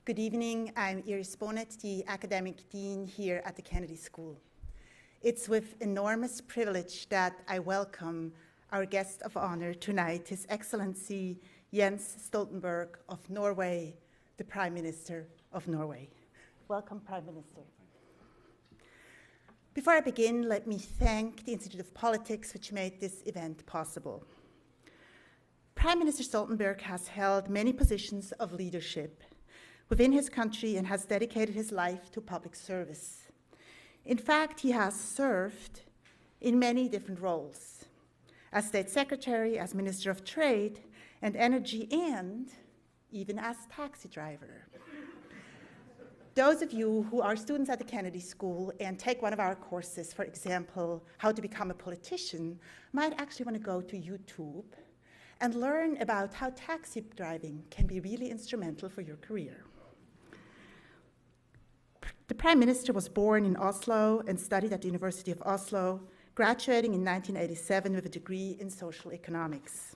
Good evening. I'm Iris Bonnet, the Academic Dean here at the Kennedy School. It's with enormous privilege that I welcome our guest of honor tonight, His Excellency Jens Stoltenberg of Norway, the Prime Minister of Norway. Welcome, Prime Minister. Before I begin, let me thank the Institute of Politics, which made this event possible. Prime Minister Stoltenberg has held many positions of leadership within his country and has dedicated his life to public service. In fact, he has served in many different roles, as State Secretary, as Minister of Trade and Energy, and even as taxi driver. Those of you who are students at the Kennedy School and take one of our courses, for example, How to Become a Politician, might actually want to go to YouTube and learn about how taxi driving can be really instrumental for your career. The Prime Minister was born in Oslo and studied at the University of Oslo, graduating in 1987 with a degree in social economics.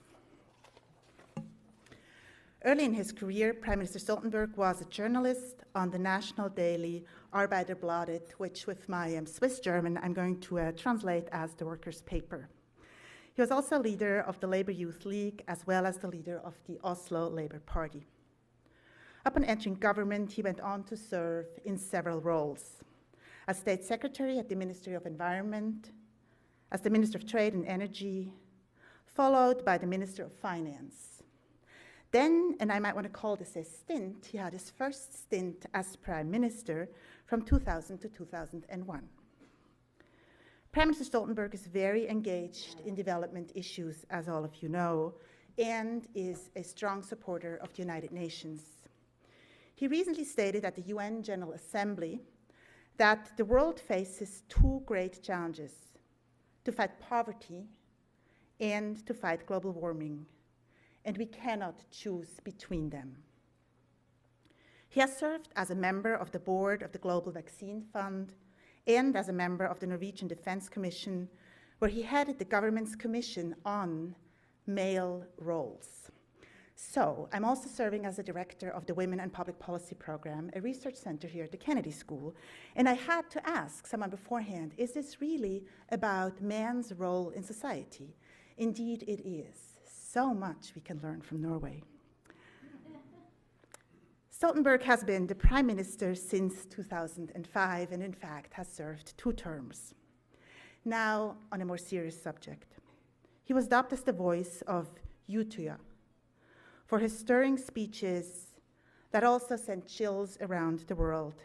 Early in his career, Prime Minister Stoltenberg was a journalist on the national daily Arbeiderbladet, which with my Swiss German I'm going to translate as the workers' paper. He was also leader of the Labour Youth League as well as the leader of the Oslo Labour Party. Upon entering government, he went on to serve in several roles. As State Secretary at the Ministry of Environment, as the Minister of Trade and Energy, followed by the Minister of Finance. Then, and I might want to call this a stint, he had his first stint as Prime Minister from 2000 to 2001. Prime Minister Stoltenberg is very engaged in development issues, as all of you know, and is a strong supporter of the United Nations. He recently stated at the UN General Assembly that the world faces two great challenges: to fight poverty and to fight global warming, and we cannot choose between them. He has served as a member of the board of the Global Vaccine Fund and as a member of the Norwegian Defense Commission, where he headed the government's commission on male roles. So, I'm also serving as a director of the Women and Public Policy Program, a research center here at the Kennedy School, and I had to ask someone beforehand, is this really about man's role in society? Indeed it is. So much we can learn from Norway. Stoltenberg has been the Prime Minister since 2005 and in fact has served 2 terms. Now, on a more serious subject. He was dubbed as the voice of Utøya for his stirring speeches that also sent chills around the world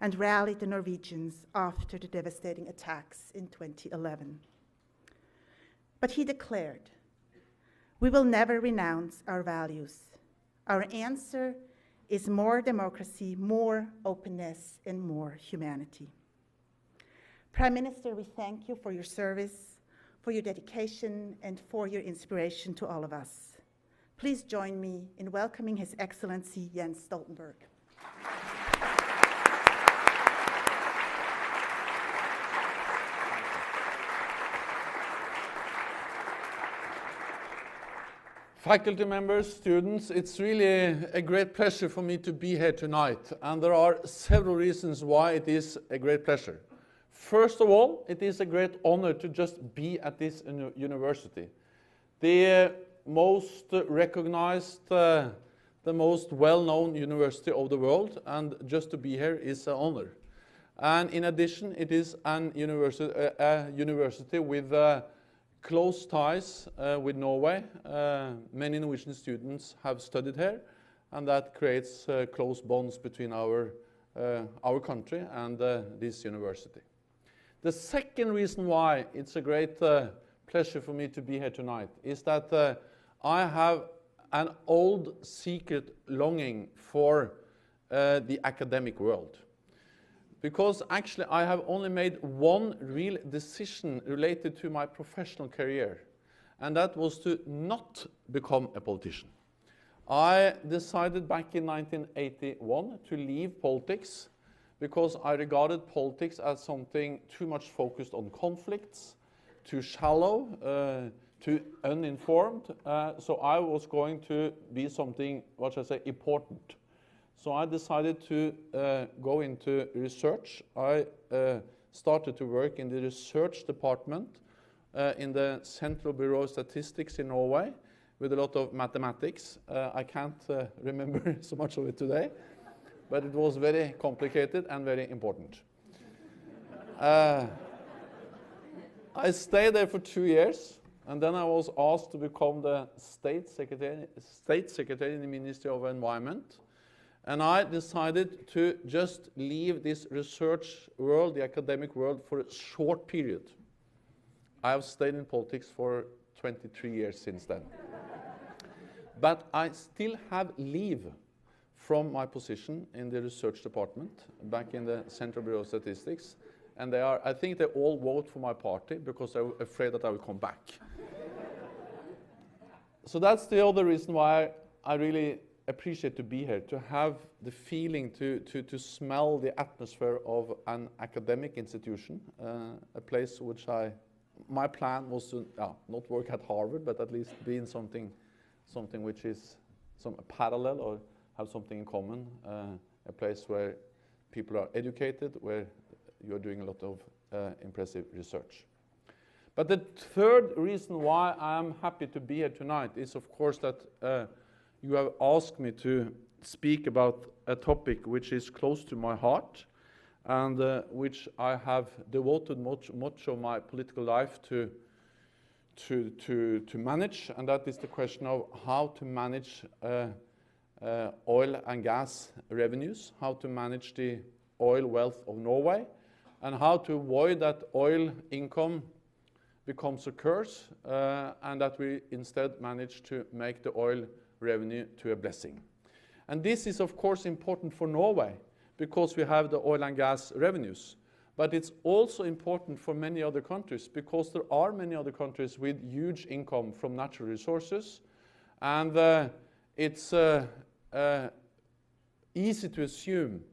and rallied the Norwegians after the devastating attacks in 2011. But he declared, "We will never renounce our values. Our answer is more democracy, more openness, and more humanity." Prime Minister, we thank you for your service, for your dedication, and for your inspiration to all of us. Please join me in welcoming His Excellency Jens Stoltenberg. Faculty members, students, it's really a great pleasure for me to be here tonight, and there are several reasons why it is a great pleasure. First of all, it is a great honor to just be at this university. The most recognized, the most well-known university of the world, and just to be here is an honor. And in addition, it is a university with close ties with Norway. Many Norwegian students have studied here, and that creates close bonds between our country and this university. The second reason why it's a great pleasure for me to be here tonight is that I have an old secret longing for the academic world. Because actually I have only made one real decision related to my professional career, and that was to not become a politician. I decided back in 1981 to leave politics because I regarded politics as something too much focused on conflicts, too shallow, too uninformed. So I was going to be something, what should I say, important. So I decided to go into research. I started to work in the research department in the Central Bureau of Statistics in Norway with a lot of mathematics. I can't remember so much of it today, but it was very complicated and very important. I stayed there for 2 years, and then I was asked to become the state secretary in the Ministry of Environment. And I decided to just leave this research world, the academic world, for a short period. I have stayed in politics for 23 years since then. But I still have leave from my position in the research department back in the Central Bureau of Statistics. And I think they all vote for my party because they're afraid that I will come back. So that's the other reason why I really appreciate to be here, to have the feeling to smell the atmosphere of an academic institution, a place which my plan was to not work at Harvard, but at least be in something which is some parallel or have something in common, a place where people are educated, where you're doing a lot of impressive research. But the third reason why I'm happy to be here tonight is, of course, that you have asked me to speak about a topic which is close to my heart and which I have devoted much of my political life to manage, and that is the question of how to manage oil and gas revenues, how to manage the oil wealth of Norway, and how to avoid that oil income becomes a curse and that we instead manage to make the oil revenue to a blessing. And this is, of course, important for Norway because we have the oil and gas revenues. But it's also important for many other countries because there are many other countries with huge income from natural resources. And it's easy to assume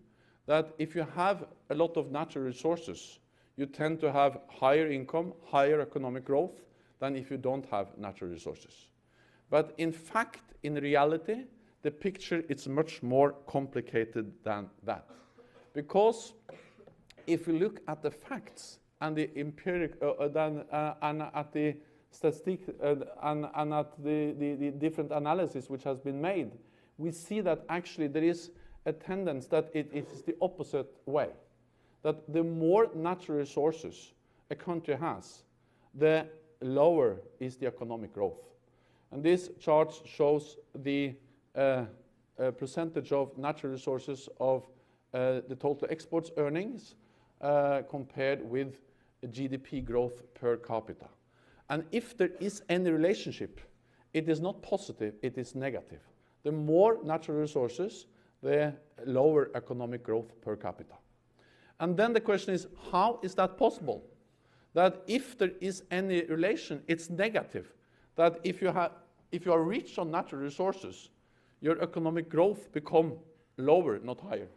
that if you have a lot of natural resources, you tend to have higher income, higher economic growth than if you don't have natural resources. But in fact, in reality, the picture is much more complicated than that. Because if you look at the facts and the and at the statistics and at the different analysis which has been made, we see that actually there is a tendency that it is the opposite way. That the more natural resources a country has, the lower is the economic growth. And this chart shows the percentage of natural resources of the total exports earnings compared with GDP growth per capita. And if there is any relationship, it is not positive, it is negative. The more natural resources, the lower economic growth per capita. And then the question is, how is that possible? That if there is any relation, it's negative. That if you are rich on natural resources, your economic growth become lower, not higher.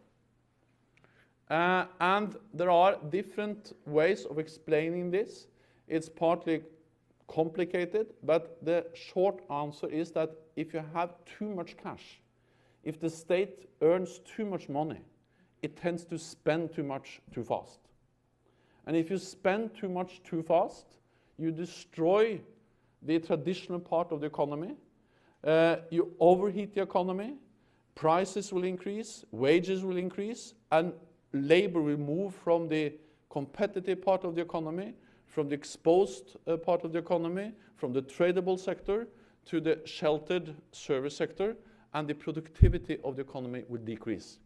And there are different ways of explaining this. It's partly complicated, but the short answer is that if you have too much cash, if the state earns too much money, it tends to spend too much too fast. And if you spend too much too fast, you destroy the traditional part of the economy. You overheat the economy, prices will increase, wages will increase, and labor will move from the competitive part of the economy, from the exposed part of the economy, from the tradable sector to the sheltered service sector, and the productivity of the economy will decrease.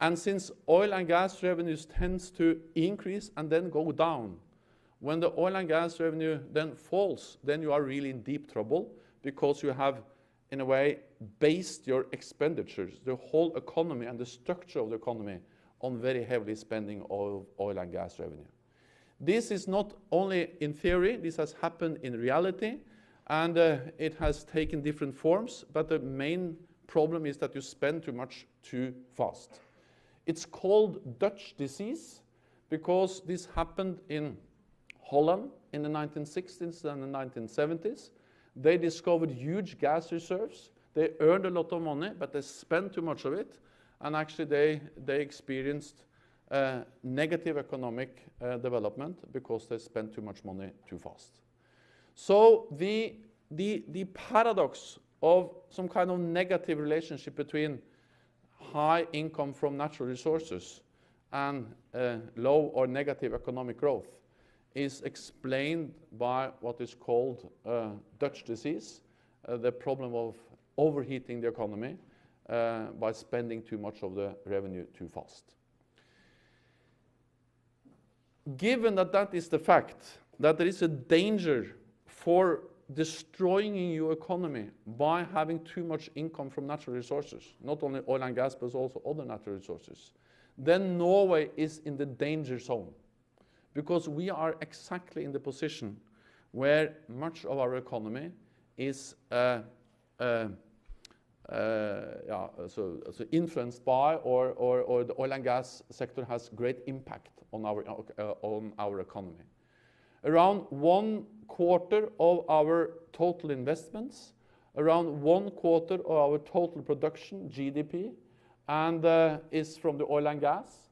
And since oil and gas revenues tends to increase and then go down, when the oil and gas revenue then falls, then you are really in deep trouble because you have, in a way, based your expenditures, the whole economy and the structure of the economy on very heavily spending of oil and gas revenue. This is not only in theory, this has happened in reality, and it has taken different forms, but the main problem is that you spend too much too fast. It's called Dutch disease because this happened in Holland in the 1960s and the 1970s. They discovered huge gas reserves. They earned a lot of money, but they spent too much of it, and actually they experienced negative economic development because they spent too much money too fast. So the paradox of some kind of negative relationship between high income from natural resources and low or negative economic growth is explained by what is called Dutch disease, the problem of overheating the economy by spending too much of the revenue too fast. Given that that is the fact, that there is a danger for destroying your economy by having too much income from natural resources, not only oil and gas, but also other natural resources, then Norway is in the danger zone, because we are exactly in the position where much of our economy is influenced by, or the oil and gas sector has great impact on our economy. Around 1/4 of our total investments, around 1/4 of our total production, GDP, and is from the oil and gas.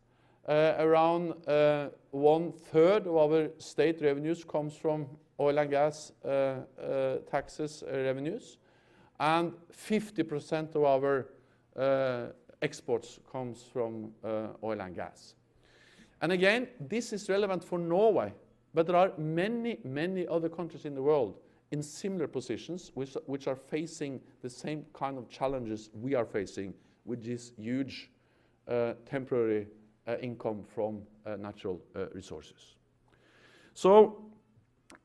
Around 1/3 of our state revenues comes from oil and gas taxes revenues, and 50% of our exports comes from oil and gas. And again, this is relevant for Norway, but there are many, many other countries in the world in similar positions which are facing the same kind of challenges we are facing, which is huge temporary income from natural resources. So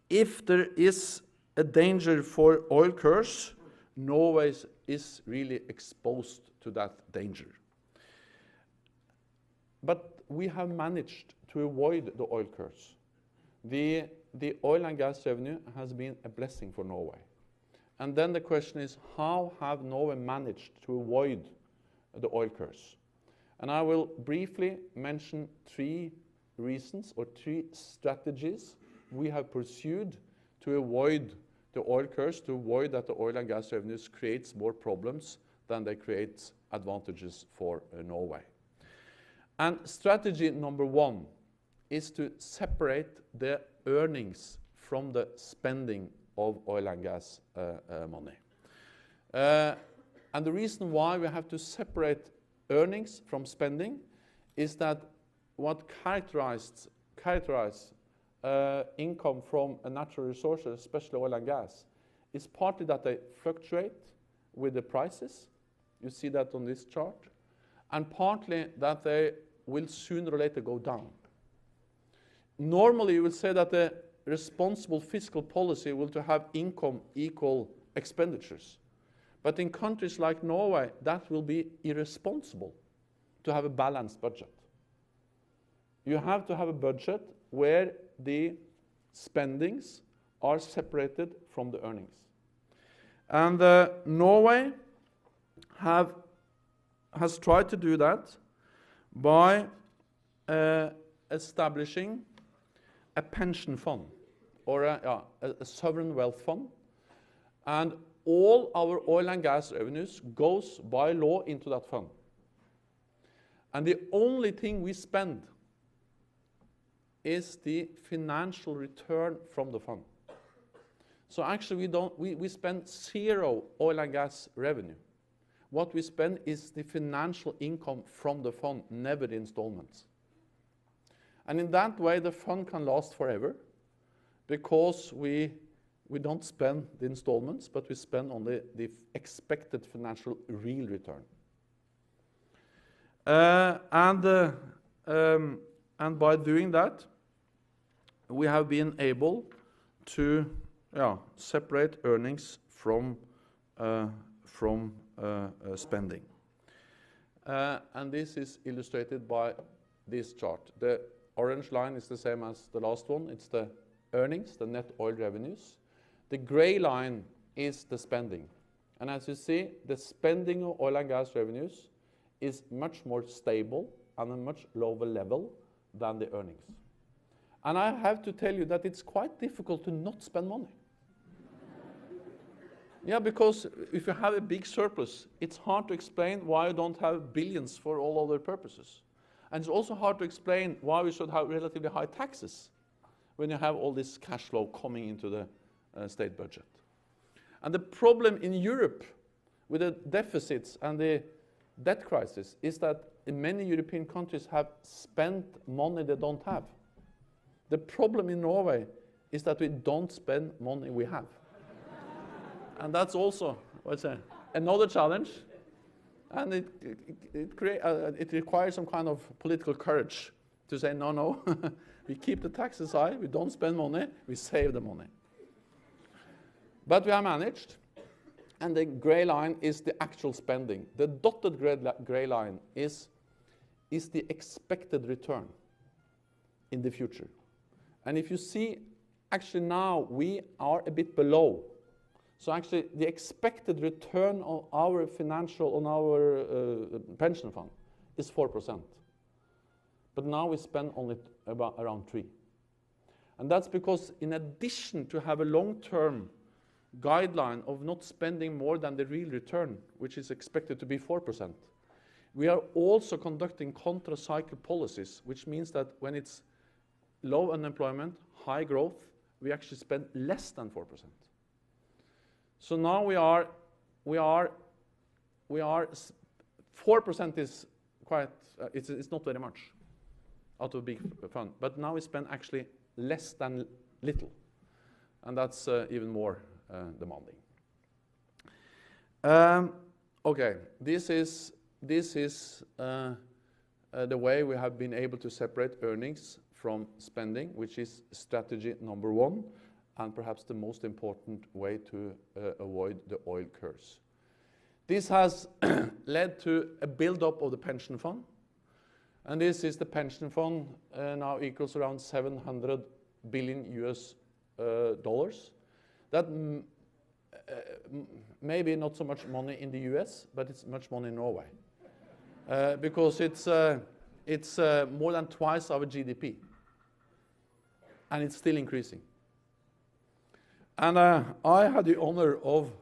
if there is a danger for oil curse, Norway is really exposed to that danger. But we have managed to avoid the oil curse. The oil and gas revenue has been a blessing for Norway. And then the question is, how have Norway managed to avoid the oil curse? And I will briefly mention 3 reasons or 3 strategies we have pursued to avoid the oil curse, to avoid that the oil and gas revenues creates more problems than they create advantages for Norway. And strategy number 1 is to separate the earnings from the spending of oil and gas money. And the reason why we have to separate earnings from spending is that what characterizes income from natural resources, especially oil and gas, is partly that they fluctuate with the prices. You see that on this chart. And partly that they will sooner or later go down. Normally, you would say that the responsible fiscal policy will to have income equal expenditures. But in countries like Norway, that will be irresponsible to have a balanced budget. You have to have a budget where the spendings are separated from the earnings. And Norway has tried to do that by establishing a pension fund, or a sovereign wealth fund. And all our oil and gas revenues goes by law into that fund. And the only thing we spend is the financial return from the fund. So actually we spend 0 oil and gas revenue. What we spend is the financial income from the fund, never the installments. And in that way, the fund can last forever, because we don't spend the installments, but we spend only the expected financial real return. And by doing that, we have been able to separate earnings from spending. And this is illustrated by this chart. The orange line is the same as the last one. It's the earnings, the net oil revenues. The gray line is the spending. And as you see, the spending of oil and gas revenues is much more stable and a much lower level than the earnings. And I have to tell you that it's quite difficult to not spend money. Yeah, because if you have a big surplus, it's hard to explain why you don't have billions for all other purposes. And it's also hard to explain why we should have relatively high taxes when you have all this cash flow coming into the state budget. And the problem in Europe with the deficits and the debt crisis is that many European countries have spent money they don't have. The problem in Norway is that we don't spend money we have. And that's also another challenge. And it requires some kind of political courage to say, no, we keep the taxes high, we don't spend money, we save the money. But we have managed, and the gray line is the actual spending. The dotted gray line is the expected return in the future. And if you see, actually now we are a bit below. So actually, the expected return on our pension fund is 4%. But now we spend only around 3%. And that's because in addition to have a long-term guideline of not spending more than the real return, which is expected to be 4%, we are also conducting contra-cycle policies, which means that when it's low unemployment, high growth, we actually spend less than 4%. So now we are 4% is quite, it's not very much out of a big fund, but now we spend actually less than little, and that's even more demanding. Okay, this is the way we have been able to separate earnings from spending, which is strategy number 1, and perhaps the most important way to avoid the oil curse. This has led to a build-up of the pension fund, and this is the pension fund now equals around $700 billion US dollars. That maybe not so much money in the US, but it's much money in Norway, because it's more than twice our GDP, and it's still increasing. And I had the honor of,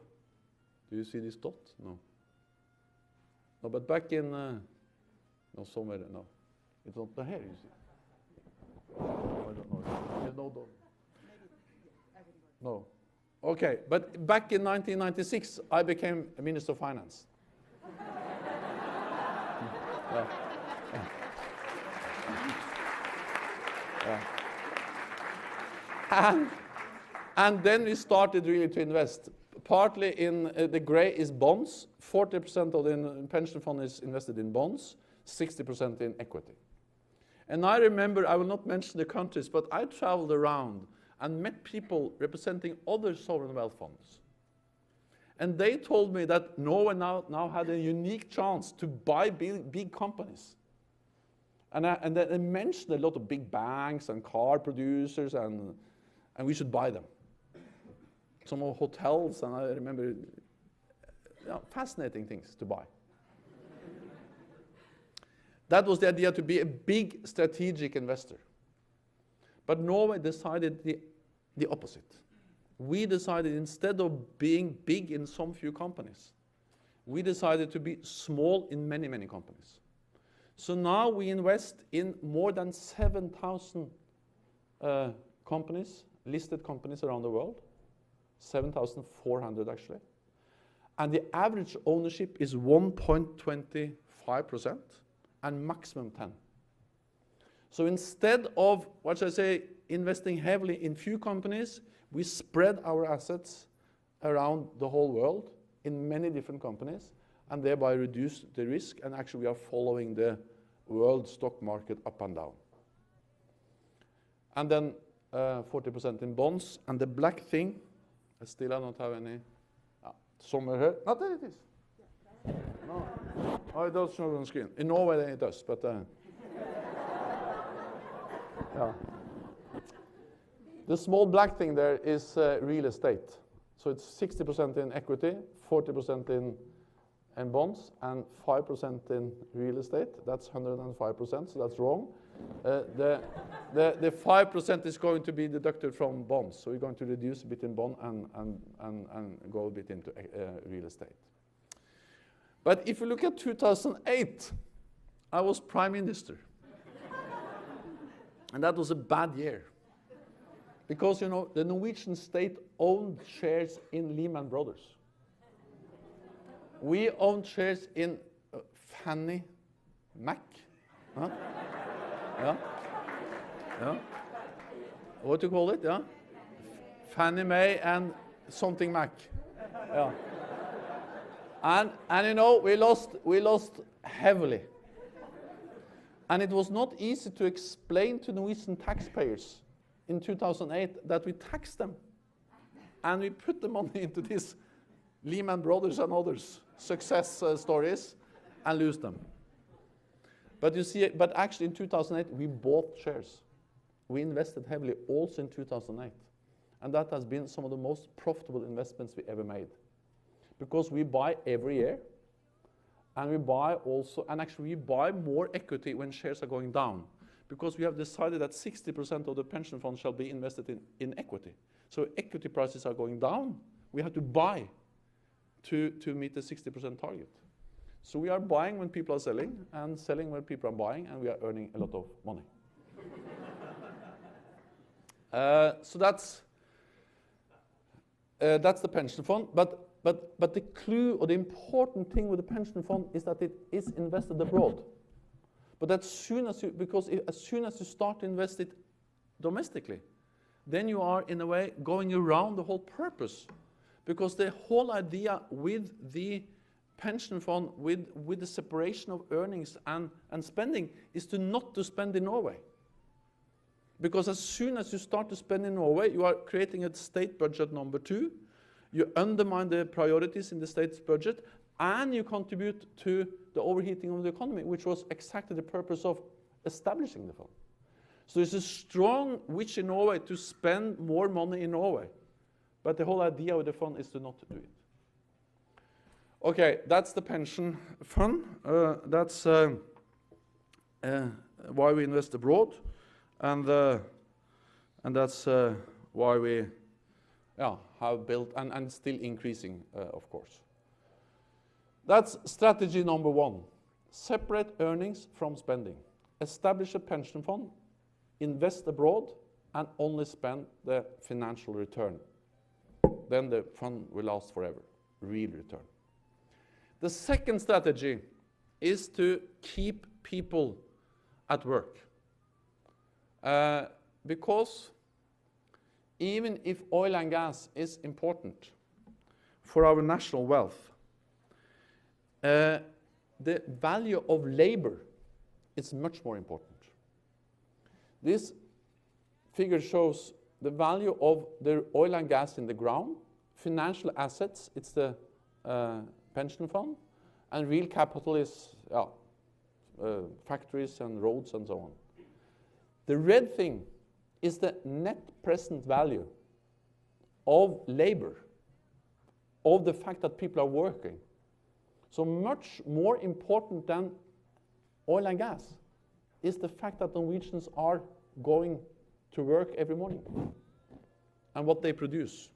do you see this dot? No. No, but back in, no, somewhere, no. It's not here, you see. Oh, I don't know. There's no dot. No. Okay, but back in 1996, I became a Minister of Finance. Yeah. Yeah. And then we started really to invest. Partly in the gray is bonds. 40% of the pension fund is invested in bonds, 60% in equity. And I remember, I will not mention the countries, but I traveled around and met people representing other sovereign wealth funds. And they told me that Norway now had a unique chance to buy big companies. And they mentioned a lot of big banks and car producers, and we should buy them. Some of hotels, and I remember fascinating things to buy. That was the idea, to be a big strategic investor. But Norway decided the opposite. We decided, instead of being big in some few companies, we decided to be small in many, many companies. So now we invest in more than 7,000 companies, listed companies around the world, 7,400 actually. And the average ownership is 1.25% and maximum 10. So instead of, what should I say, investing heavily in few companies, we spread our assets around the whole world in many different companies, and thereby reduce the risk, and actually we are following the world stock market up and down. And then 40% in bonds, and the black thing, I don't have any, somewhere here, not there it is. No. Oh, it does show on screen. In Norway it does, but yeah. The small black thing there is real estate. So it's 60% in equity, 40% in bonds, and 5% in real estate. That's 105%, so that's wrong. The 5% is going to be deducted from bonds, so we're going to reduce a bit in bond and go a bit into real estate. But if you look at 2008, I was prime minister. And that was a bad year. Because, you know, the Norwegian state owned shares in Lehman Brothers. We owned shares in Fannie Mac. Huh? Yeah. Yeah. What do you call it? Yeah. Fannie Mae and something Mac. Yeah. And you know, we lost heavily. And it was not easy to explain to Norwegian taxpayers in 2008 that we taxed them. And we put the money into these Lehman Brothers and others success stories and lose them. But you see, but actually in 2008 we bought shares. We invested heavily also in 2008. And that has been some of the most profitable investments we ever made. Because we buy every year, and we buy also, and actually we buy more equity when shares are going down. Because we have decided that 60% of the pension fund shall be invested in equity. So equity prices are going down. We have to buy to meet the 60% target. So we are buying when people are selling, and selling when people are buying, and we are earning a lot of money. So that's the pension fund. But the clue or the important thing with the pension fund is that it is invested abroad. But as soon as you start to invest it domestically, then you are in a way going around the whole purpose. Because the whole idea with the pension fund, with the separation of earnings and spending, is not to spend in Norway. Because as soon as you start to spend in Norway, you are creating a state budget number 2. You undermine the priorities in the state's budget, and you contribute to the overheating of the economy, which was exactly the purpose of establishing the fund. So there's a strong wish in Norway to spend more money in Norway. But the whole idea of the fund is to not do it. Okay, that's the pension fund. That's why we invest abroad, and that's why we have built and still increasing, of course. That's strategy number 1. Separate earnings from spending. Establish a pension fund, invest abroad, and only spend the financial return. Then the fund will last forever, real return. The second strategy is to keep people at work. Because even if oil and gas is important for our national wealth, the value of labor is much more important. This figure shows the value of the oil and gas in the ground, financial assets, it's the pension fund, and real capital is factories and roads and so on. The red thing is the net present value of labor, of the fact that people are working. So much more important than oil and gas is the fact that Norwegians are going to work every morning and what they produce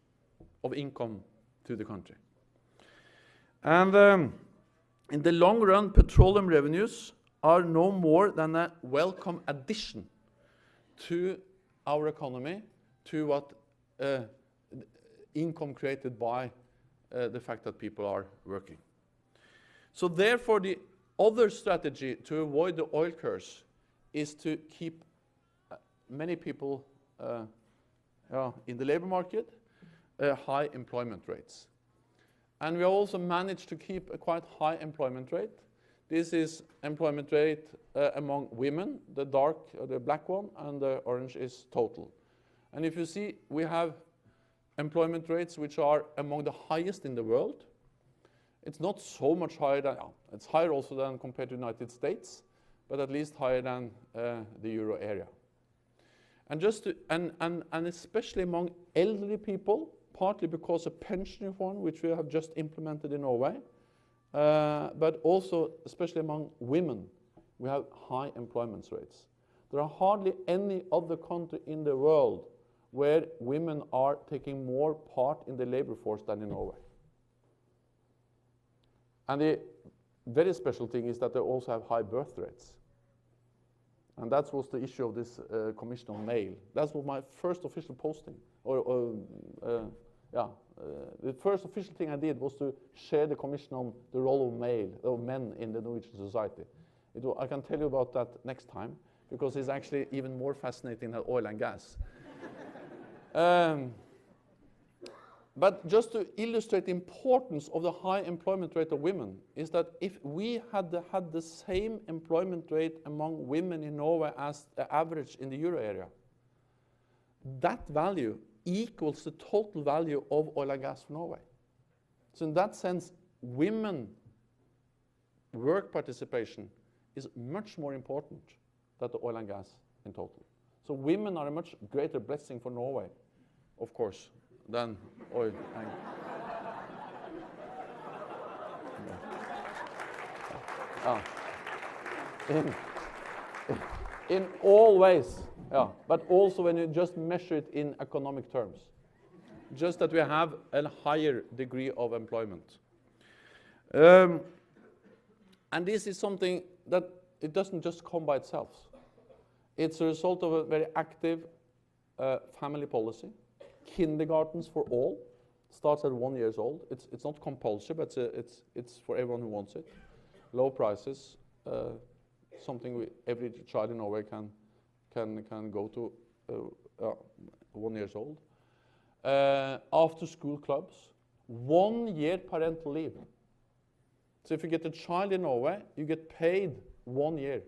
of income to the country. And in the long run, petroleum revenues are no more than a welcome addition to our economy, to what income created by the fact that people are working. So therefore, the other strategy to avoid the oil curse is to keep many people in the labor market, high employment rates. And we also managed to keep a quite high employment rate. This is employment rate among women, the black one, and the orange is total. And if you see, we have employment rates which are among the highest in the world. It's not so much higher than, it's higher also than compared to the United States, but at least higher than the euro area. And and especially among elderly people, partly because of pension reform, which we have just implemented in Norway, but also especially among women, we have high employment rates. There are hardly any other country in the world where women are taking more part in the labor force than in Norway. And the very special thing is that they also have high birth rates. And that was the issue of this Commission on Male. That was my first official posting. The first official thing I did was to share the Commission on the role of men in the Norwegian society. I can tell you about that next time, because it's actually even more fascinating than oil and gas. But just to illustrate the importance of the high employment rate of women, is that if we had the same employment rate among women in Norway as the average in the euro area, that value equals the total value of oil and gas for Norway. So in that sense, women work participation is much more important than the oil and gas in total. So women are a much greater blessing for Norway, of course, than oil and in all ways, but also when you just measure it in economic terms. Just that we have a higher degree of employment. And this is something that it doesn't just come by itself. It's a result of a very active family policy. Kindergartens for all starts at 1 year old. It's not compulsory, but it's for everyone who wants it. Low prices, something every child in Norway can go to 1 year old. After school clubs, 1 year parental leave. So if you get a child in Norway, you get paid 1 year.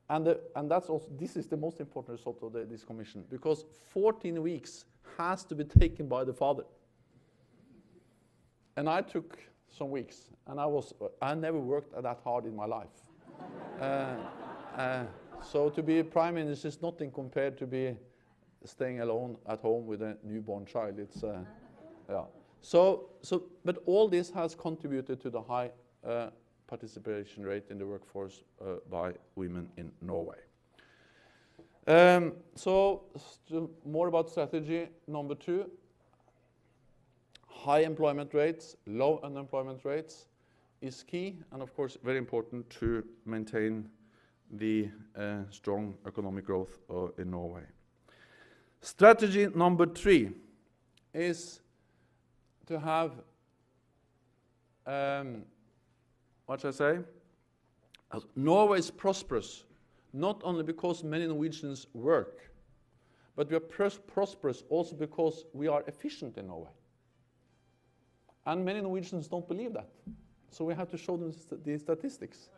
And that's also, this is the most important result of this commission, because 14 weeks has to be taken by the father. And I took some weeks, and I never worked that hard in my life. So to be a prime minister is nothing compared to be staying alone at home with a newborn child. It's but all this has contributed to the high participation rate in the workforce by women in Norway. So more about strategy number 2. High employment rates, low unemployment rates is key, and of course very important to maintain the strong economic growth in Norway. Strategy number 3 is to have what shall I say? Norway is prosperous, not only because many Norwegians work, but we are prosperous also because we are efficient in Norway. And many Norwegians don't believe that. So we have to show them the statistics.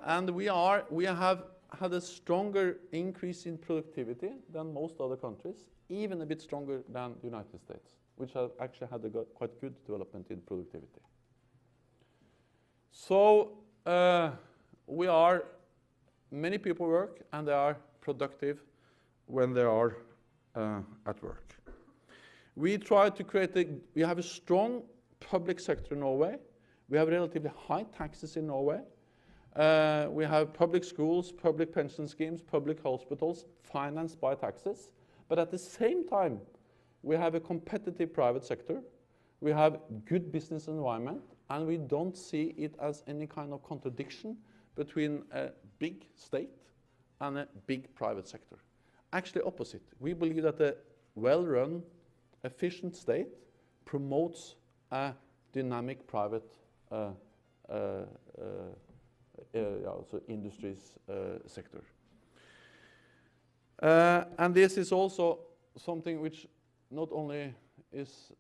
And we have had a stronger increase in productivity than most other countries, even a bit stronger than the United States, which have actually had a quite good development in productivity. So many people work, and they are productive when they are at work. We try to we have a strong public sector in Norway. We have relatively high taxes in Norway. We have public schools, public pension schemes, public hospitals financed by taxes. But at the same time, we have a competitive private sector. We have good business environment, and we don't see it as any kind of contradiction between a big state and a big private sector. Actually opposite. We believe that a well-run, efficient state promotes a dynamic private industries sector. And this is also something which not only is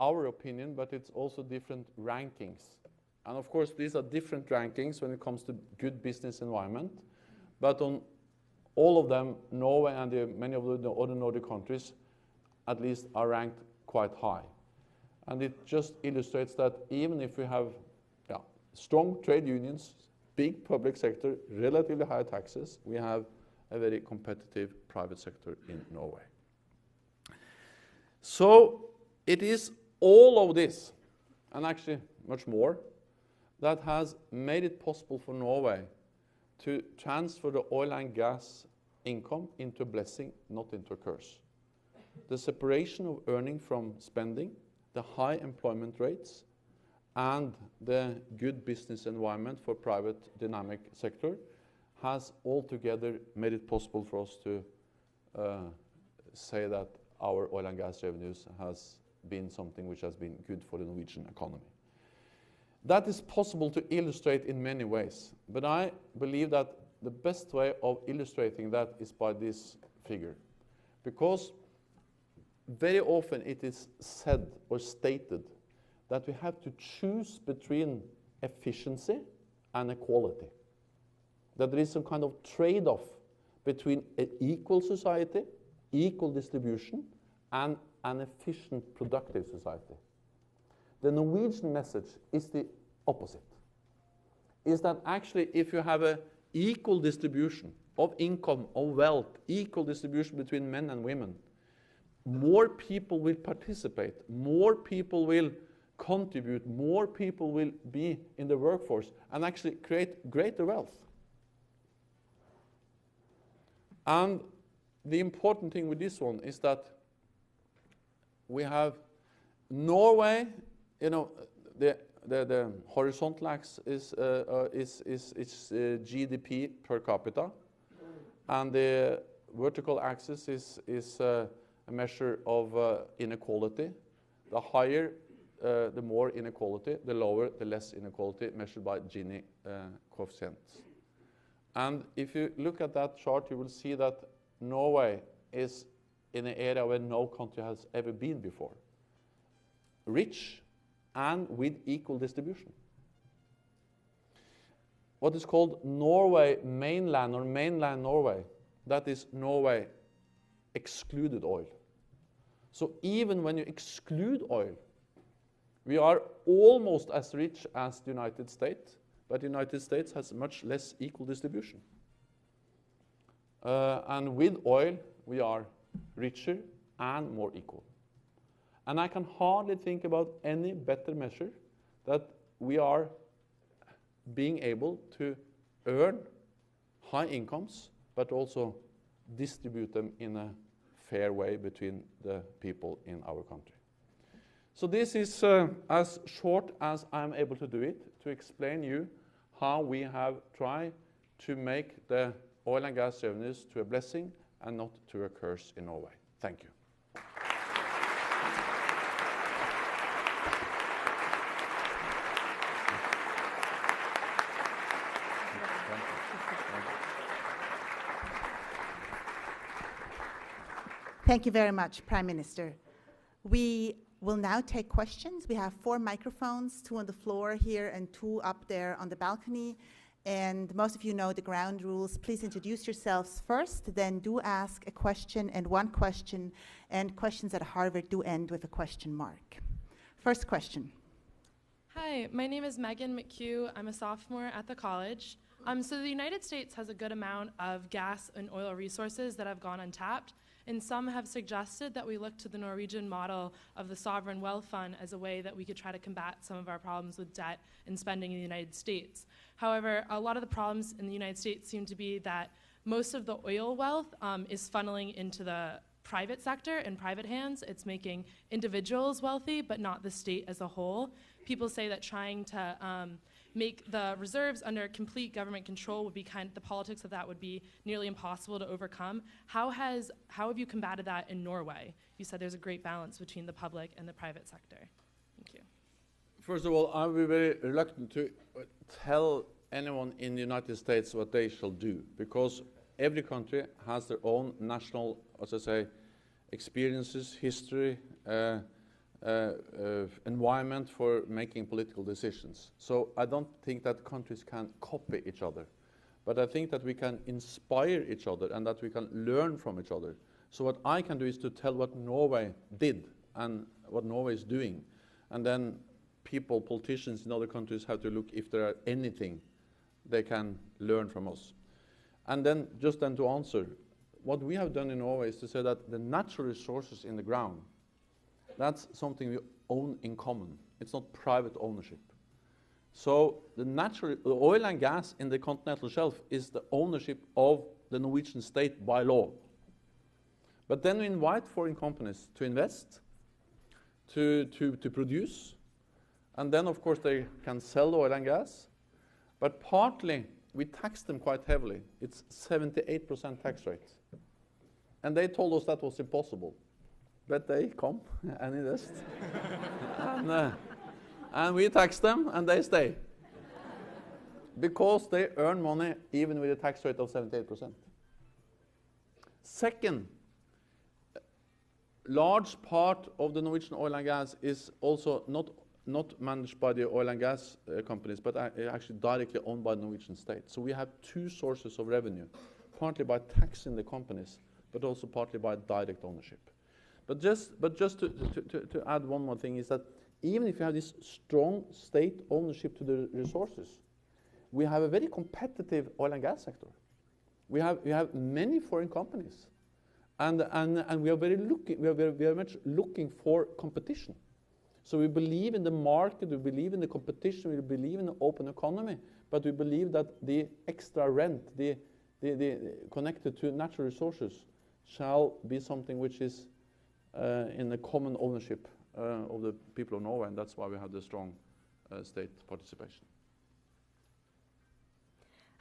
our opinion, but it's also different rankings. And of course, these are different rankings when it comes to good business environment. But on all of them, Norway and many of the other Nordic countries, at least, are ranked quite high. And it just illustrates that even if we have strong trade unions, big public sector, relatively high taxes, we have a very competitive private sector in Norway. So it is all of this, and actually much more, that has made it possible for Norway to transfer the oil and gas income into a blessing, not into a curse. The separation of earning from spending, the high employment rates, and the good business environment for private dynamic sector has altogether made it possible for us to say that our oil and gas revenues has been something which has been good for the Norwegian economy. That is possible to illustrate in many ways, but I believe that the best way of illustrating that is by this figure, because very often it is said or stated that we have to choose between efficiency and equality, that there is some kind of trade-off between an equal society, equal distribution, and an efficient, productive society. The Norwegian message is the opposite, is that actually if you have an equal distribution of income, of wealth, equal distribution between men and women, more people will participate, more people will contribute, more people will be in the workforce and actually create greater wealth. And the important thing with this one is that we have Norway, you know, the horizontal axis is GDP per capita, and the vertical axis is a measure of inequality. The higher, the more inequality, the lower, the less inequality, measured by Gini coefficients. And if you look at that chart, you will see that Norway is in an area where no country has ever been before. Rich and with equal distribution. What is called Norway mainland or mainland Norway, that is Norway excluded oil. So even when you exclude oil, we are almost as rich as the United States, but the United States has much less equal distribution. And with oil, we are richer and more equal. And I can hardly think about any better measure that we are being able to earn high incomes, but also distribute them in a fair way between the people in our country. So this is as short as I'm able to do it, to explain you how we have tried to make the oil and gas revenues to a blessing and not to a curse in Norway. Thank you. Thank you very much, Prime Minister. We will now take questions. We have 4 microphones, 2 on the floor here and 2 up there on the balcony. And most of you know the ground rules. Please introduce yourselves first, then do ask a question and 1 question. And questions at Harvard do end with a question mark. First question. Hi, my name is Megan McHugh. I'm a sophomore at the college. So the United States has a good amount of gas and oil resources that have gone untapped. And some have suggested that we look to the Norwegian model of the sovereign wealth fund as a way that we could try to combat some of our problems with debt and spending in the United States. However, a lot of the problems in the United States seem to be that most of the oil wealth is funneling into the private sector and private hands. It's making individuals wealthy, but not the state as a whole. People say that trying to make the reserves under complete government control would be the politics of that would be nearly impossible to overcome. How have you combated that in Norway? You said there's a great balance between the public and the private sector. Thank you. First of all, I will be very reluctant to tell anyone in the United States what they shall do, because every country has their own national, as I say, experiences, history, environment for making political decisions. So I don't think that countries can copy each other, but I think that we can inspire each other and that we can learn from each other. So what I can do is to tell what Norway did and what Norway is doing, and then people, politicians in other countries have to look if there are anything they can learn from us. And then just then to answer, what we have done in Norway is to say that the natural resources in the ground, that's something we own in common. It's not private ownership. So the oil and gas in the continental shelf is the ownership of the Norwegian state by law. But then we invite foreign companies to invest, to produce, and then of course they can sell the oil and gas. But partly we tax them quite heavily. It's 78% tax rate. And they told us that was impossible. But they come and invest. And we tax them and they stay. Because they earn money even with a tax rate of 78%. Second, large part of the Norwegian oil and gas is also not managed by the oil and gas companies, but actually directly owned by the Norwegian state. So we have two sources of revenue, partly by taxing the companies, but also partly by direct ownership. But just to add one more thing is that even if you have this strong state ownership to the resources, we have a very competitive oil and gas sector. We have many foreign companies, and we are very much looking for competition. So we believe in the market, we believe in the competition, we believe in the open economy, but we believe that the extra rent, the connected to natural resources, shall be something which is in the common ownership of the people of Norway, and that's why we have the strong state participation.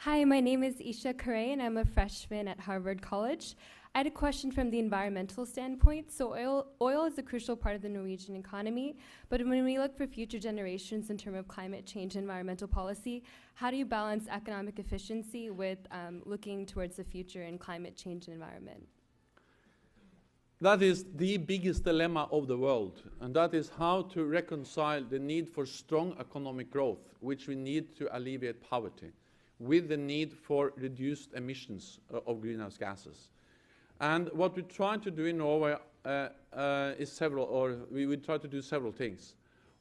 Hi, my name is Isha Kare, and I'm a freshman at Harvard College. I had a question from the environmental standpoint. So oil is a crucial part of the Norwegian economy, but when we look for future generations in terms of climate change and environmental policy, how do you balance economic efficiency with looking towards the future in climate change and environment? That is the biggest dilemma of the world, and that is how to reconcile the need for strong economic growth, which we need to alleviate poverty, with the need for reduced emissions of greenhouse gases. And what we try to do in Norway is we try to do several things.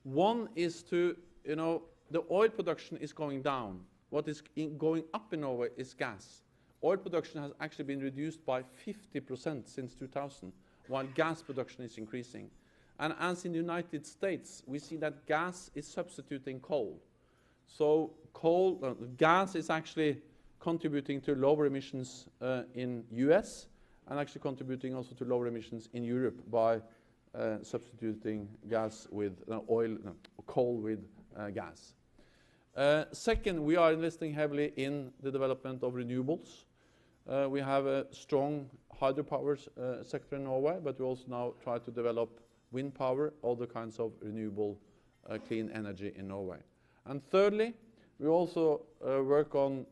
One is to, the oil production is going down. What is going up in Norway is gas. Oil production has actually been reduced by 50% since 2000, while gas production is increasing. And as in the United States, we see that gas is substituting coal. So gas is actually contributing to lower emissions in US, and actually contributing also to lower emissions in Europe by substituting gas with coal with gas. Second, we are investing heavily in the development of renewables. We have a strong hydropower sector in Norway, but we also now try to develop wind power, other kinds of renewable clean energy in Norway. And thirdly, we also work on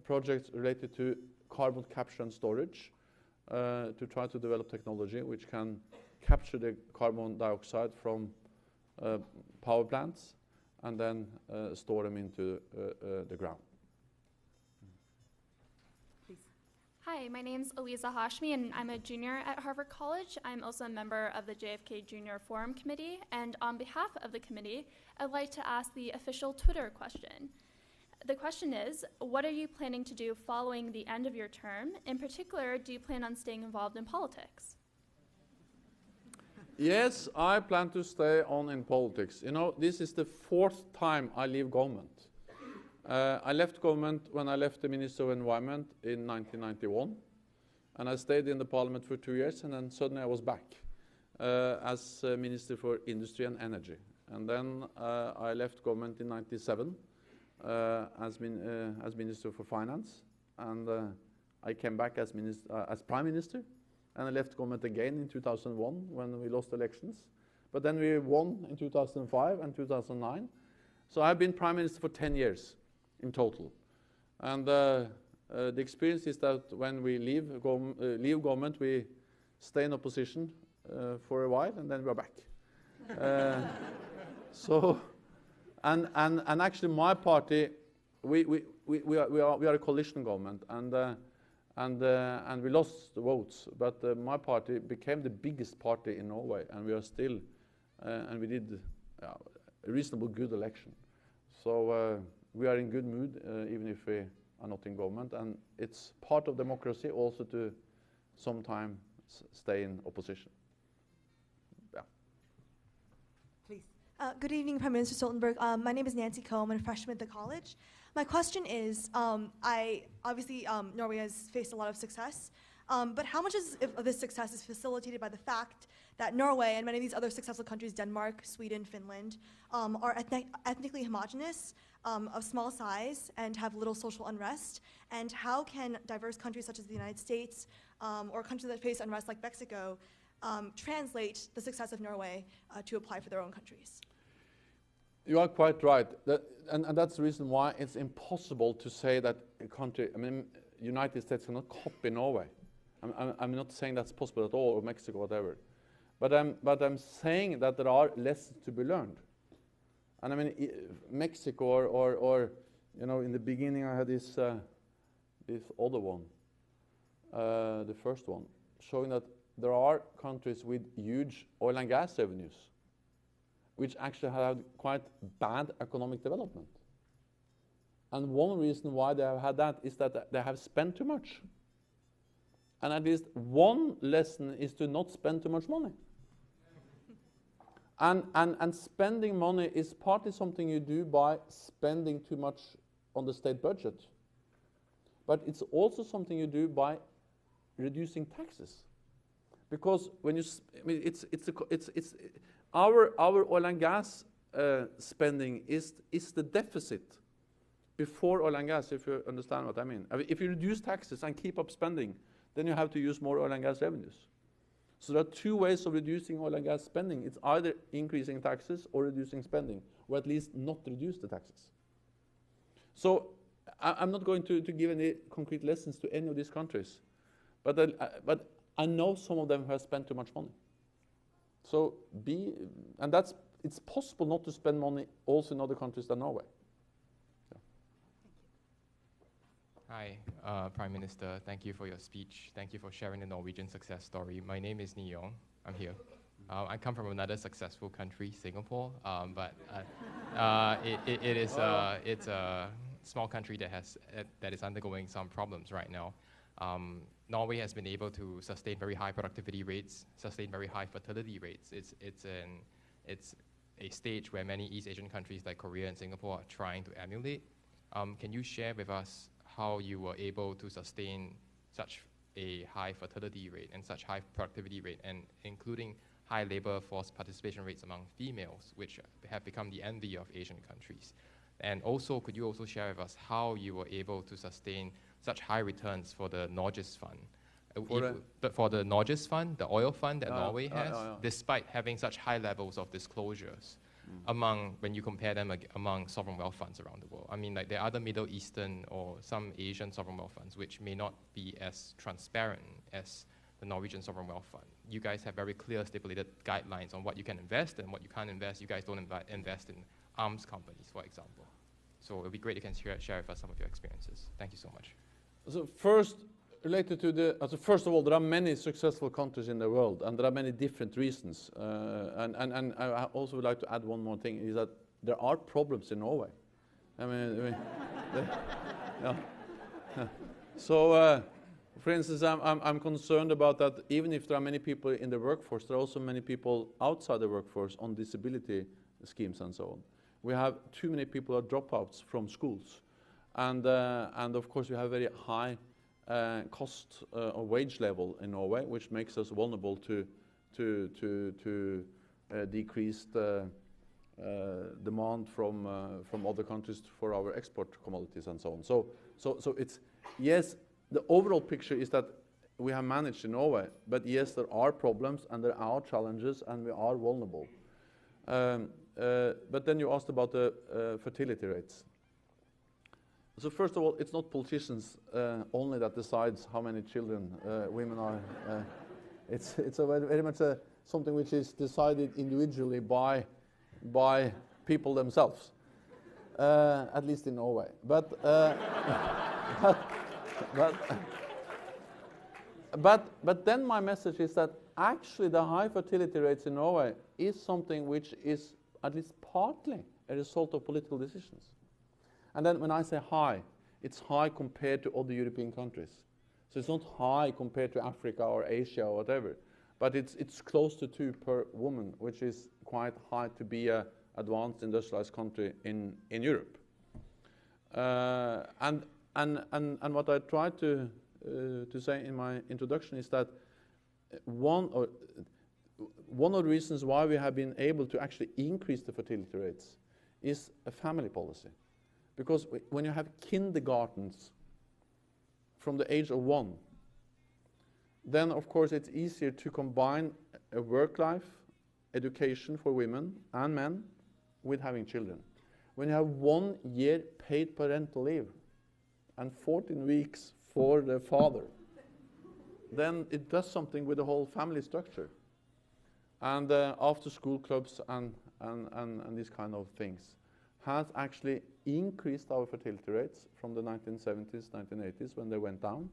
projects related to carbon capture and storage to try to develop technology which can capture the carbon dioxide from power plants and then store them into the ground. Hi, my name is Eliza Hashmi, and I'm a junior at Harvard College. I'm also a member of the JFK Junior Forum Committee, and on behalf of the committee, I'd like to ask the official Twitter question. The question is, what are you planning to do following the end of your term? In particular, do you plan on staying involved in politics? Yes, I plan to stay on in politics. This is the fourth time I leave government. I left government when I left the Ministry of Environment in 1991, and I stayed in the parliament for 2 years, and then suddenly I was back as Minister for Industry and Energy. And then I left government in 1997 as Minister for Finance, and I came back as Prime Minister, and I left government again in 2001 when we lost elections. But then we won in 2005 and 2009. So I've been Prime Minister for 10 years. In total. And the experience is that when we leave government, we stay in opposition for a while, and then we're back. And actually my party, we are a coalition government, and we lost the votes, but my party became the biggest party in Norway, and we are still, and we did a reasonable good election. So we are in good mood, even if we are not in government, and it's part of democracy also to sometimes stay in opposition. Yeah. Please. Good evening, Prime Minister Stoltenberg. My name is Nancy Coe. I'm a freshman at the college. My question is, Norway has faced a lot of success, but how much of this success is facilitated by the fact that Norway and many of these other successful countries, Denmark, Sweden, Finland, are ethnically homogenous, of small size, and have little social unrest? And how can diverse countries such as the United States or countries that face unrest like Mexico translate the success of Norway to apply for their own countries? You are quite right, and that's the reason why it's impossible to say that a country, United States cannot copy Norway. I'm not saying that's possible at all, or Mexico, whatever. But I'm saying that there are lessons to be learned. And I mean, Mexico, or in the beginning I had this other one, the first one, showing that there are countries with huge oil and gas revenues, which actually have quite bad economic development. And one reason why they have had that is that they have spent too much. And at least one lesson is to not spend too much money. And spending money is partly something you do by spending too much on the state budget. But it's also something you do by reducing taxes. Because when you, our oil and gas spending is the deficit before oil and gas, if you understand what I mean. If you reduce taxes and keep up spending, then you have to use more oil and gas revenues. So there are two ways of reducing oil and gas spending. It's either increasing taxes or reducing spending, or at least not reduce the taxes. So I'm not going to give any concrete lessons to any of these countries, but I know some of them have spent too much money. So it's possible not to spend money also in other countries than Norway. Yeah. Hi, Prime Minister. Thank you for your speech. Thank you for sharing the Norwegian success story. My name is Ni Yong. I'm here. I come from another successful country, Singapore, but it's a small country that is undergoing some problems right now. Norway has been able to sustain very high productivity rates, sustain very high fertility rates. It's a stage where many East Asian countries like Korea and Singapore are trying to emulate. Can you share with us how you were able to sustain such a high fertility rate and such high productivity rate, and including high labor force participation rates among females, which have become the envy of Asian countries? And also, could you also share with us how you were able to sustain such high returns for the Norges Fund? But for the Norges Fund, the oil fund that Norway has, despite having such high levels of disclosures when you compare them among sovereign wealth funds around the world. I mean, like there are other Middle Eastern or some Asian sovereign wealth funds which may not be as transparent as the Norwegian sovereign wealth fund. You guys have very clear stipulated guidelines on what you can invest and what you can't invest. You guys don't invest in arms companies, for example. So it would be great if you can share with us some of your experiences. Thank you so much. So first, related to first of all, there are many successful countries in the world, and there are many different reasons. And I also would like to add one more thing, is that there are problems in Norway. So, for instance, I'm concerned about that. Even if there are many people in the workforce, there are also many people outside the workforce on disability schemes and so on. We have too many people are dropouts from schools, and of course we have very high cost or wage level in Norway, which makes us vulnerable to decreased demand from other countries for our export commodities and so on. So it's, yes, the overall picture is that we have managed in Norway, but yes, there are problems and there are challenges and we are vulnerable. But then you asked about the fertility rates. So first of all, it's not politicians only that decides how many children women are. It's very much something which is decided individually by people themselves, at least in Norway. But then my message is that actually the high fertility rates in Norway is something which is at least partly a result of political decisions. And then when I say high, it's high compared to other European countries. So it's not high compared to Africa or Asia or whatever, but it's close to 2 per woman, which is quite high to be a advanced industrialized country in Europe. And what I tried to say in my introduction is that one of the reasons why we have been able to actually increase the fertility rates is a family policy. Because when you have kindergartens from the age of 1, then of course it's easier to combine a work life, education for women and men with having children. When you have 1 year paid parental leave and 14 weeks for the father, then it does something with the whole family structure. And after school clubs and these kind of things has actually increased our fertility rates from the 1970s, 1980s when they went down.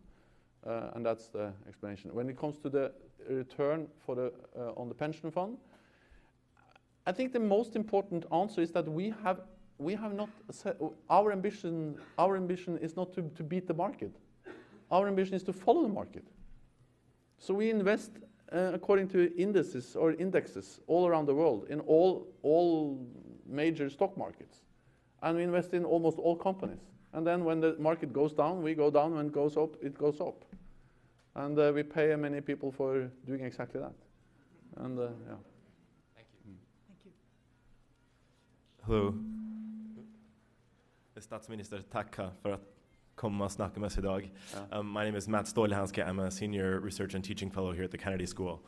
And that's the explanation. When it comes to the return for the, on the pension fund, I think the most important answer is that we have not our ambition is not to beat the market. Our ambition is to follow the market. So we invest according to indices or indexes all around the world in all major stock markets, and we invest in almost all companies. And then when the market goes down, we go down. When it goes up, it goes up. And we pay many people for doing exactly that. And yeah. Thank you. Thank you. Hello. Statsminister, tack för att komma och snacka med oss idag. My name is Matt Stoltenberg. I'm a senior research and teaching fellow here at the Kennedy School.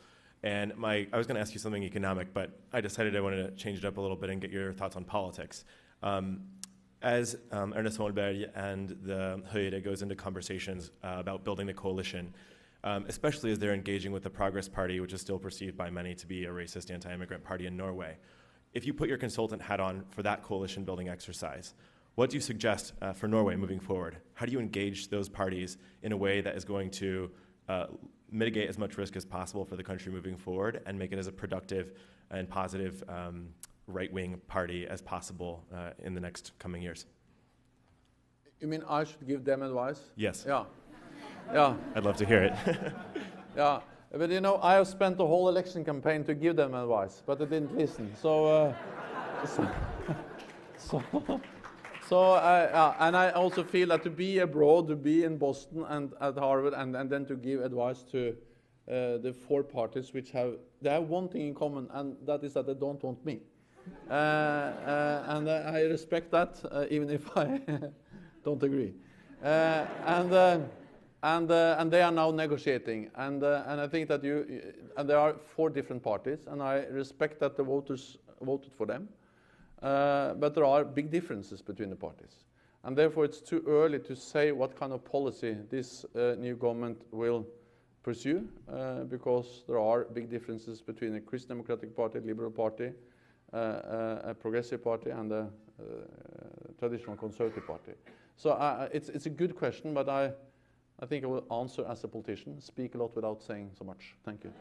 And I was going to ask you something economic, but I decided I wanted to change it up a little bit and get your thoughts on politics. As Ernest Solberg and the Høyre goes into conversations about building the coalition, especially as they're engaging with the Progress Party, which is still perceived by many to be a racist anti-immigrant party in Norway. If you put your consultant hat on for that coalition building exercise, what do you suggest for Norway moving forward? How do you engage those parties in a way that is going to mitigate as much risk as possible for the country moving forward and make it as a productive and positive right-wing party as possible in the next coming years? You mean I should give them advice? Yes. Yeah. Yeah. I'd love to hear it. Yeah. But you know, I have spent the whole election campaign to give them advice, but they didn't listen. And I also feel that to be abroad, to be in Boston and at Harvard, and then to give advice to the 4 parties which have one thing in common, and that is that they don't want me. And I respect that, even if I don't agree. And they are now negotiating, and I think that and there are 4 different parties, and I respect that the voters voted for them. But there are big differences between the parties. And therefore it's too early to say what kind of policy this new government will pursue, because there are big differences between a Christian Democratic Party, Liberal Party, a Progressive Party, and a traditional Conservative Party. So it's a good question, but I think I will answer as a politician, speak a lot without saying so much. Thank you.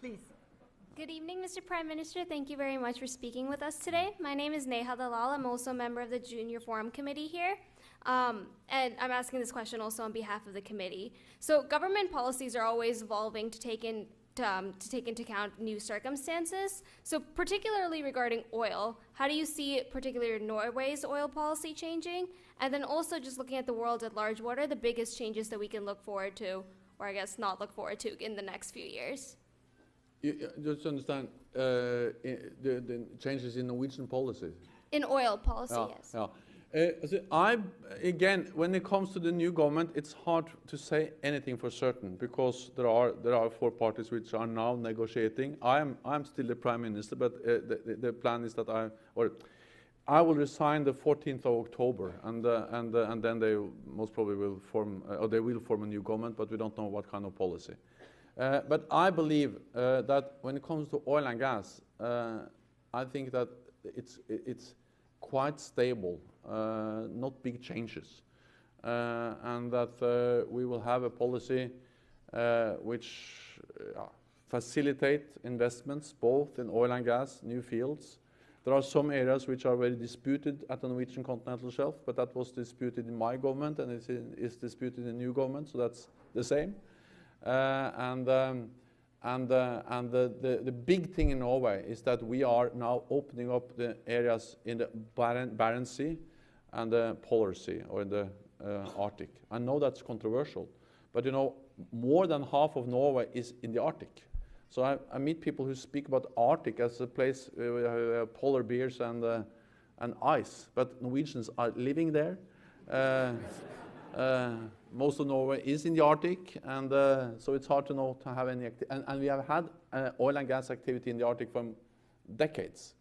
Please. Good evening, Mr. Prime Minister. Thank you very much for speaking with us today. My name is Neha Dalal. I'm also a member of the Junior Forum Committee here. And I'm asking this question also on behalf of the committee. So government policies are always evolving to take into account new circumstances. So particularly regarding oil, how do you see particularly Norway's oil policy changing? And then also just looking at the world at large, what are the biggest changes that we can look forward to, or I guess not look forward to, in the next few years? Just to understand the changes in Norwegian policy. In oil policy, yes. Yeah. Again, when it comes to the new government, it's hard to say anything for certain, because there are 4 parties which are now negotiating. I'm still the prime minister, but the plan is that I will resign the 14th of October, and then they most probably will form a new government, but we don't know what kind of policy. But I believe that when it comes to oil and gas, I think that it's quite stable, not big changes, and that we will have a policy which facilitate investments both in oil and gas, new fields. There are some areas which are very disputed at the Norwegian continental shelf, but that was disputed in my government, and is disputed in the new government, so that's the same. And And the big thing in Norway is that we are now opening up the areas in the Barents Sea and the Polar Sea, or in the Arctic. I know that's controversial, but you know, more than half of Norway is in the Arctic. So I meet people who speak about Arctic as a place with polar bears and ice, but Norwegians are living there. Most of Norway is in the Arctic, and so it's hard to know to have any and we have had oil and gas activity in the Arctic for decades.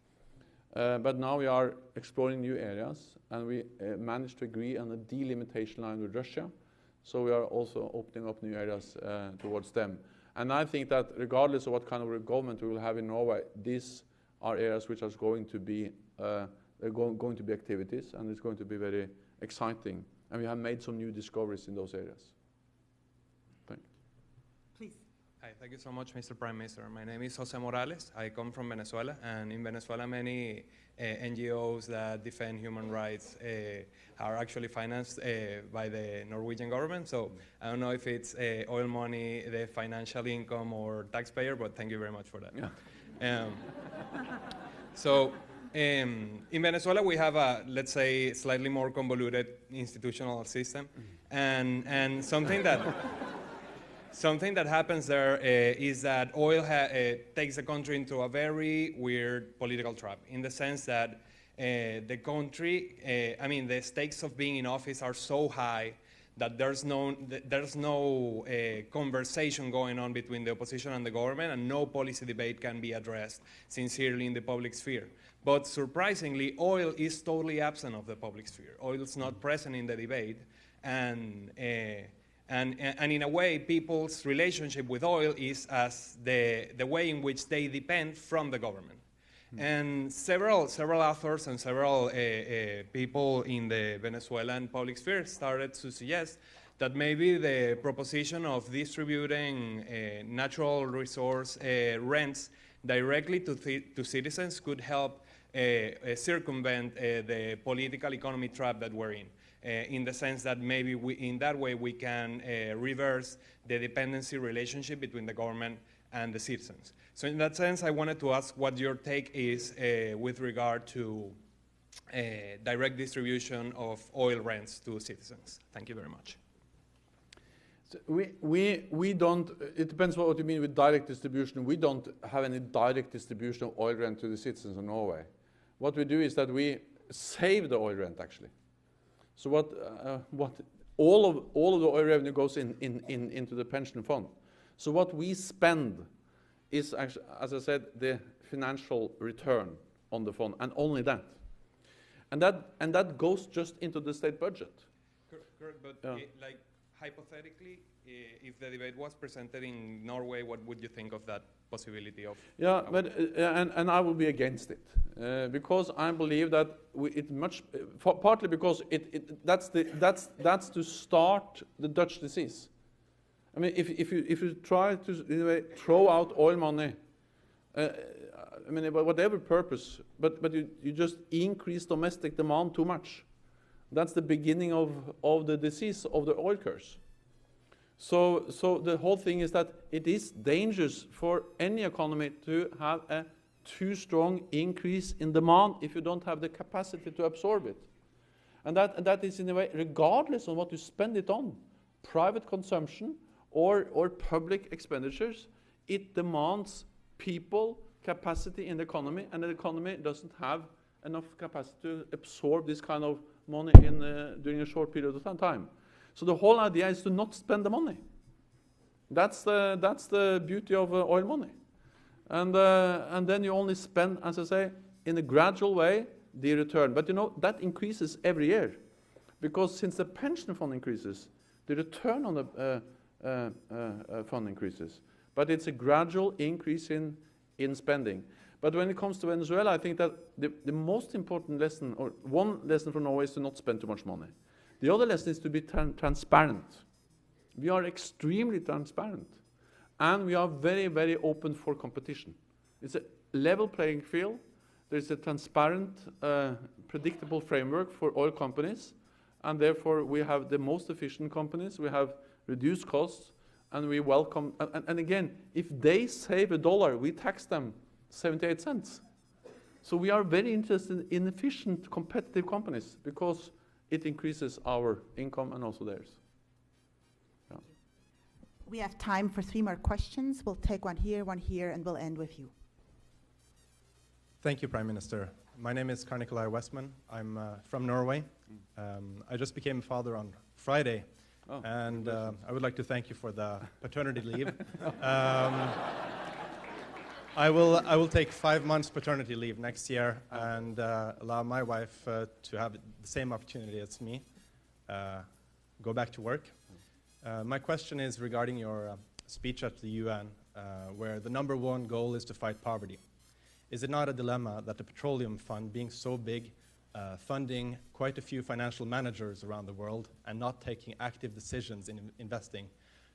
But now we are exploring new areas, and we managed to agree on a delimitation line with Russia. So we are also opening up new areas towards them. And I think that regardless of what kind of government we will have in Norway, these are areas which are going to be activities, and it's going to be very exciting. And we have made some new discoveries in those areas. Thank you. Please. Hi, thank you so much, Mr. Prime Minister. My name is Jose Morales. I come from Venezuela, and in Venezuela, many NGOs that defend human rights are actually financed by the Norwegian government. So I don't know if it's oil money, the financial income, or taxpayer, but thank you very much for that. Yeah. In Venezuela, we have a, let's say, slightly more convoluted institutional system, and something that happens there is that oil takes the country into a very weird political trap, in the sense that the country, the stakes of being in office are so high that there's no conversation going on between the opposition and the government, and no policy debate can be addressed sincerely in the public sphere. But surprisingly, oil is totally absent of the public sphere. Oil is not present in the debate, and in a way, people's relationship with oil is as the way in which they depend from the government. And several authors and several people in the Venezuelan public sphere started to suggest that maybe the proposition of distributing natural resource rents directly to citizens could help circumvent the political economy trap that we're in the sense that maybe in that way we can reverse the dependency relationship between the government and the citizens. So in that sense, I wanted to ask what your take is with regard to direct distribution of oil rents to citizens. Thank you very much. So we don't, it depends what you mean with direct distribution. We don't have any direct distribution of oil rent to the citizens of Norway. What we do is that we save the oil rent, actually. So all of the oil revenue goes into the pension fund. So what we spend is actually, as I said, the financial return on the fund, and only that. And that goes just into the state budget. Correct, but like hypothetically, if the debate was presented in Norway, what would you think of that possibility of? Yeah, but and I will be against it because I believe that partly because that's to start the Dutch disease. I mean, if you try to in a way throw out oil money, whatever purpose, but you just increase domestic demand too much. That's the beginning of the disease of the oil curse. So the whole thing is that it is dangerous for any economy to have a too strong increase in demand if you don't have the capacity to absorb it. And that is in a way, regardless of what you spend it on, private consumption or public expenditures, it demands people, capacity in the economy, and the economy doesn't have enough capacity to absorb this kind of money during a short period of time. So the whole idea is to not spend the money. That's the beauty of oil money. And then you only spend, as I say, in a gradual way, the return. But you know, that increases every year. Because since the pension fund increases, the return on the fund increases. But it's a gradual increase in spending. But when it comes to Venezuela, I think that the most important lesson, or one lesson for Norway, is to not spend too much money. The other lesson is to be transparent. We are extremely transparent. And we are very, very open for competition. It's a level playing field. There's a transparent, predictable framework for oil companies. And therefore, we have the most efficient companies. We have reduced costs. and we welcome, and again, if they save $1, we tax them 78 cents. So we are very interested in efficient, competitive companies because it increases our income and also theirs. Yeah. We have time for 3 more questions. We'll take one here, and we'll end with you. Thank you, Prime Minister. My name is Karnikolai Westman. I'm from Norway. I just became a father on Friday, and I would like to thank you for the paternity leave. I will take 5 months paternity leave next year and allow my wife to have the same opportunity as me, go back to work. My question is regarding your speech at the UN, where the #1 goal is to fight poverty. Is it not a dilemma that the Petroleum Fund, being so big, funding quite a few financial managers around the world and not taking active decisions in investing,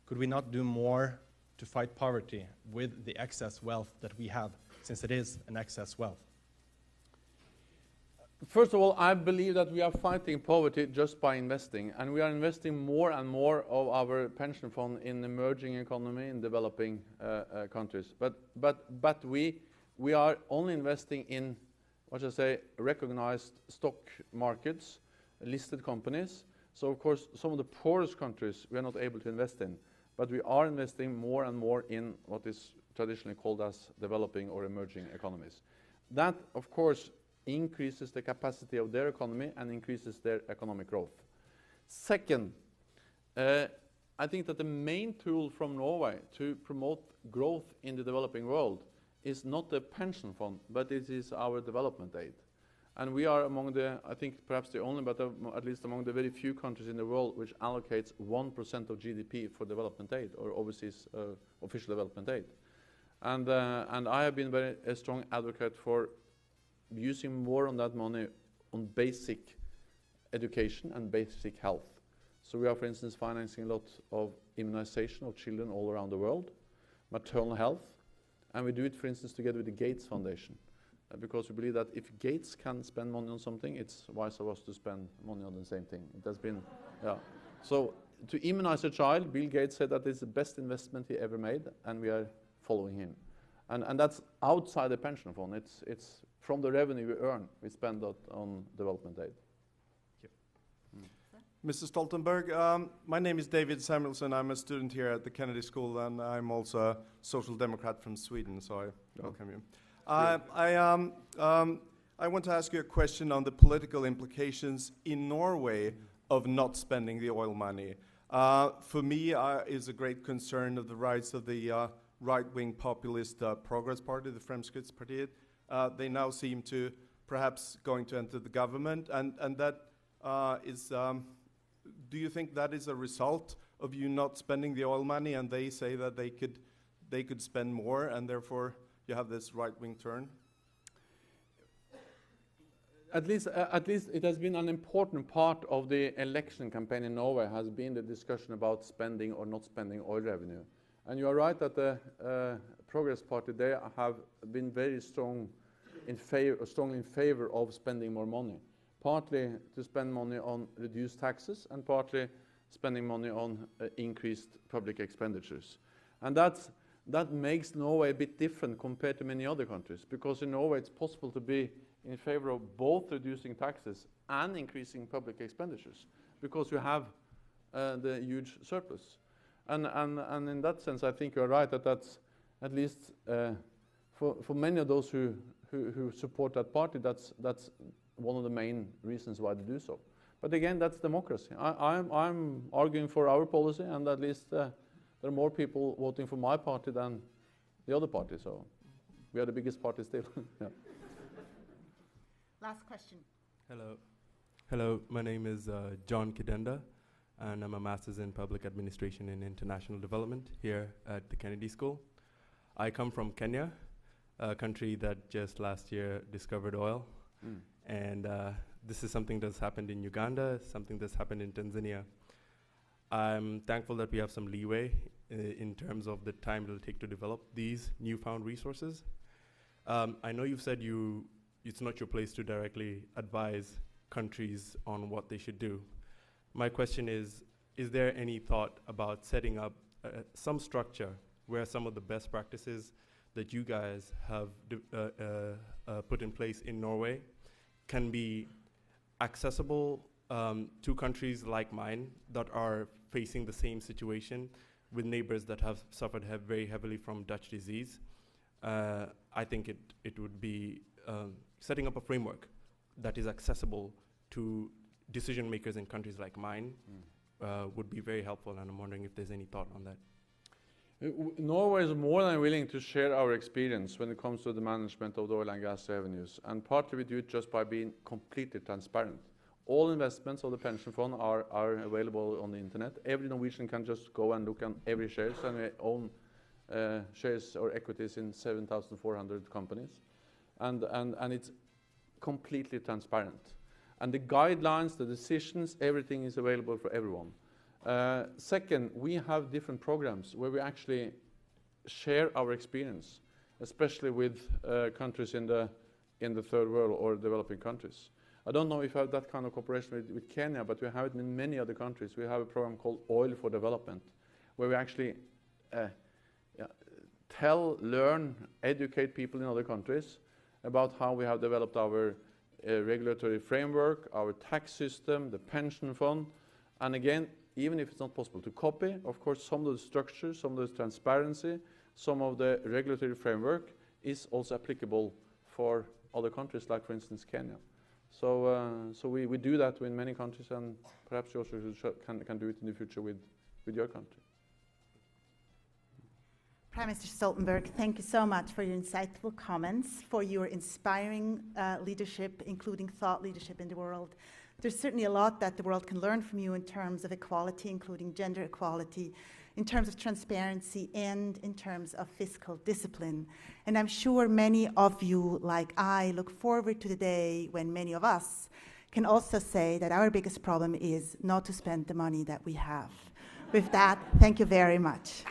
could we not do more to fight poverty with the excess wealth that we have, since it is an excess wealth? First of all, I believe that we are fighting poverty just by investing, and we are investing more and more of our pension fund in emerging economy in developing countries. But we are only investing in, what should I say, recognized stock markets, listed companies. So of course, some of the poorest countries we are not able to invest in, but we are investing more and more in what is traditionally called as developing or emerging economies. That, of course, increases the capacity of their economy and increases their economic growth. Second, I think that the main tool from Norway to promote growth in the developing world is not the pension fund, but it is our development aid. And we are among the, I think perhaps the only, but at least among the very few countries in the world which allocates 1% of GDP for development aid or overseas official development aid. And I have been a strong advocate for using more on that money on basic education and basic health. So we are, for instance, financing a lot of immunization of children all around the world, maternal health, and we do it, for instance, together with the Gates Foundation, because we believe that if Gates can spend money on something, it's wise of us to spend money on the same thing. It has been, yeah. So to immunize a child, Bill Gates said that it's the best investment he ever made, and we are following him. And that's outside the pension fund. It's from the revenue we earn, we spend that on development aid. Mr. Stoltenberg, my name is David Samuelson. I'm a student here at the Kennedy School, and I'm also a social democrat from Sweden, so I welcome you. I want to ask you a question on the political implications in Norway of not spending the oil money. For me, is a great concern of the rise of the right-wing populist Progress Party, the Fremskrittspartiet. They now seem to perhaps going to enter the government, and that is... do you think that is a result of you not spending the oil money, and they say that they could spend more, and therefore you have this right-wing turn? At least it has been an important part of the election campaign in Norway has been the discussion about spending or not spending oil revenue. And you are right that the Progress Party, they have been very strongly in favor of spending more money. Partly to spend money on reduced taxes and partly spending money on increased public expenditures. And that makes Norway a bit different compared to many other countries, because in Norway it's possible to be in favor of both reducing taxes and increasing public expenditures, because you have the huge surplus. And in that sense, I think you're right that that's, at least for many of those who support that party, that's one of the main reasons why they do so. But again, that's democracy. I'm arguing for our policy, and at least there are more people voting for my party than the other party, so we are the biggest party still. Yeah. Last question. Hello, my name is John Kidenda, and I'm a master's in public administration and international development here at the Kennedy School. I come from Kenya, a country that just last year discovered oil. And this is something that's happened in Uganda, something that's happened in Tanzania. I'm thankful that we have some leeway in terms of the time it'll take to develop these newfound resources. I know you've said it's not your place to directly advise countries on what they should do. My question is there any thought about setting up some structure where some of the best practices that you guys have put in place in Norway can be accessible to countries like mine that are facing the same situation with neighbors that have suffered very heavily from Dutch disease. I think it would be setting up a framework that is accessible to decision makers in countries like mine would be very helpful, and I'm wondering if there's any thought on that. Norway is more than willing to share our experience when it comes to the management of the oil and gas revenues, and partly we do it just by being completely transparent. All investments of the pension fund are available on the internet. Every Norwegian can just go and look at every shares, and we own shares or equities in 7,400 companies, and it's completely transparent. And the guidelines, the decisions, everything is available for everyone. Second, we have different programs where we actually share our experience, especially with countries in the third world or developing countries. I don't know if we have that kind of cooperation with Kenya, but we have it in many other countries. We have a program called Oil for Development, where we actually learn, educate people in other countries about how we have developed our regulatory framework, our tax system, the pension fund, and again, even if it's not possible to copy, of course, some of the structures, some of the transparency, some of the regulatory framework is also applicable for other countries, like, for instance, Kenya. So we do that in many countries, and perhaps you also can do it in the future with your country. Prime Minister Stoltenberg, thank you so much for your insightful comments, for your inspiring leadership, including thought leadership in the world. There's certainly a lot that the world can learn from you in terms of equality, including gender equality, in terms of transparency, and in terms of fiscal discipline. And I'm sure many of you, like I, look forward to the day when many of us can also say that our biggest problem is not to spend the money that we have. With that, thank you very much.